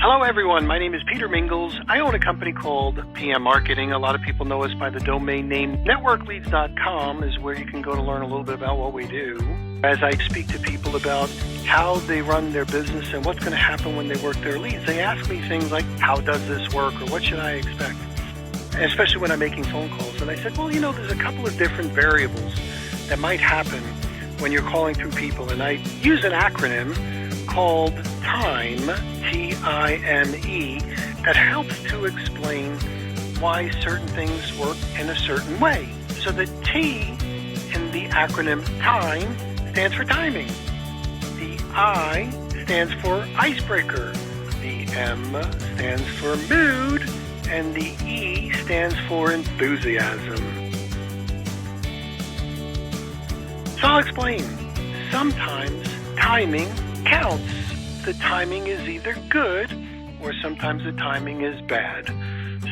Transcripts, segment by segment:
Hello everyone, my name is Peter Mingils. I own a company called PM Marketing. A lot of people know us by the domain name Networkleads.com is where you can go to learn a little bit about what we do. As I speak to people about how they run their business and what's going to happen when they work their leads, they ask me things like, how does this work or what should I expect? And especially when I'm making phone calls. And I said, well, there's a couple of different variables that might happen when you're calling through people. And I use an acronym called TIME, T-I-M-E, that helps to explain why certain things work in a certain way. So the T in the acronym TIME stands for timing. The I stands for icebreaker. The M stands for mood. And the E stands for enthusiasm. So I'll explain. Sometimes timing counts. The timing is either good or sometimes the timing is bad.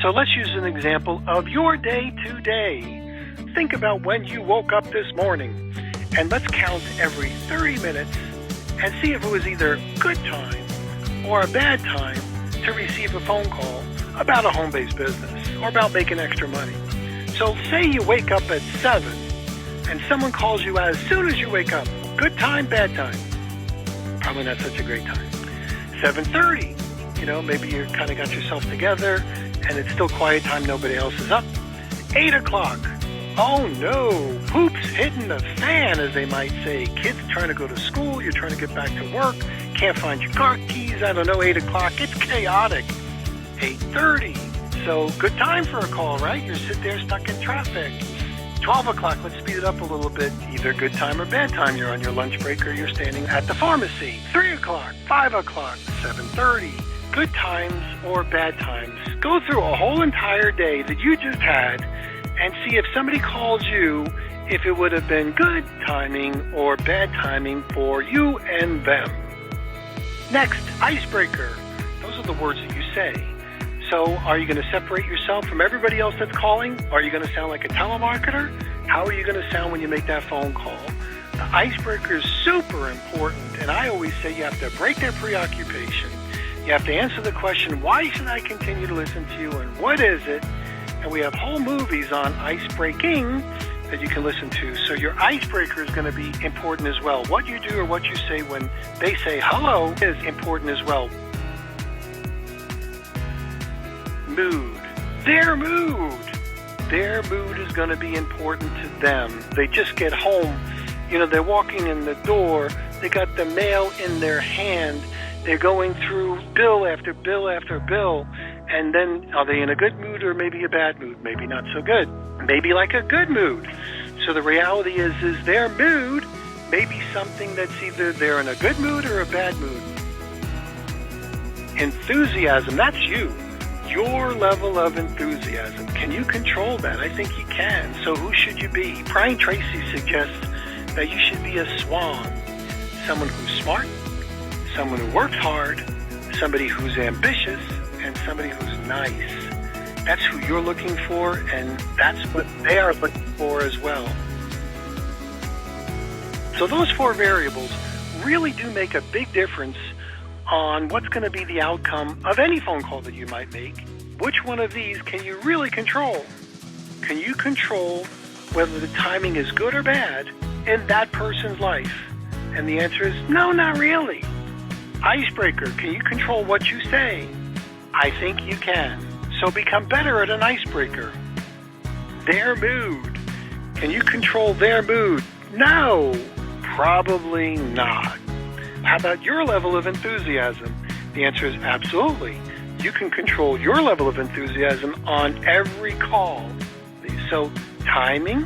So let's use an example of your day today. Think about when you woke up this morning and let's count every 30 minutes and see if it was either a good time or a bad time to receive a phone call about a home-based business or about making extra money. So say you wake up at 7 and someone calls you as soon as you wake up. Good time, bad time? Probably not such a great time. 7:30, maybe you kind of got yourself together and it's still quiet time, nobody else is up. 8 o'clock, oh no, poop's hitting the fan, as they might say. Kids trying to go to school, you're trying to get back to work, can't find your car keys, 8 o'clock, it's chaotic. 8:30, so good time for a call, right? You're sitting there stuck in traffic. 12 o'clock, let's speed it up a little bit. Either good time or bad time. You're on your lunch break or you're standing at the pharmacy. 3 o'clock, 5 o'clock, 7:30. Good times or bad times. Go through a whole entire day that you just had and see if somebody calls you, if it would have been good timing or bad timing for you and them. Next, icebreaker. Those are the words that you say. So are you going to separate yourself from everybody else that's calling? Are you going to sound like a telemarketer? How are you going to sound when you make that phone call? The icebreaker is super important, and I always say you have to break their preoccupation. You have to answer the question, why should I continue to listen to you, and what is it? And we have whole movies on ice breaking that you can listen to. So your icebreaker is going to be important as well. What you do or what you say when they say hello is important as well. Mood. Their mood is going to be important to them. They just get home, they're walking in the door, they got the mail in their hand, they're going through bill after bill after bill, and then are they in a good mood or maybe a bad mood? Maybe not so good. Maybe like a good mood. So the reality is their mood may be something that's either they're in a good mood or a bad mood. Enthusiasm, that's you. Your level of enthusiasm. Can you control that? I think you can. So who should you be? Brian Tracy suggests that you should be a swan. Someone who's smart, someone who works hard, somebody who's ambitious, and somebody who's nice. That's who you're looking for, and that's what they are looking for as well. So those 4 variables really do make a big difference on what's going to be the outcome of any phone call that you might make. Which one of these can you really control? Can you control whether the timing is good or bad in that person's life? And the answer is no, not really. Icebreaker, can you control what you say? I think you can. So become better at an icebreaker. Their mood. Can you control their mood? No, probably not. How about your level of enthusiasm? The answer is absolutely. You can control your level of enthusiasm on every call. So timing,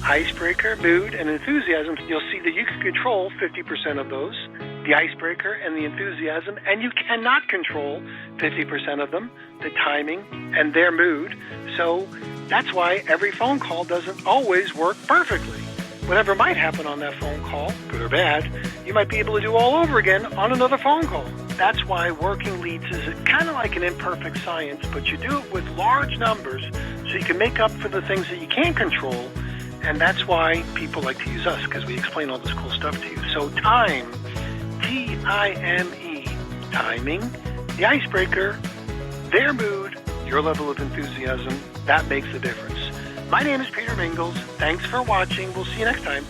icebreaker, mood, and enthusiasm, you'll see that you can control 50% of those, the icebreaker and the enthusiasm, and you cannot control 50% of them, the timing and their mood. So that's why every phone call doesn't always work perfectly. Whatever might happen on that phone call, good or bad, you might be able to do all over again on another phone call. That's why working leads is kind of like an imperfect science, but you do it with large numbers so you can make up for the things that you can't control, and that's why people like to use us, because we explain all this cool stuff to you. So time, T-I-M-E, timing, The icebreaker, their mood, your level of enthusiasm, that makes a difference. My name is Peter Mingils. Thanks for watching. We'll see you next time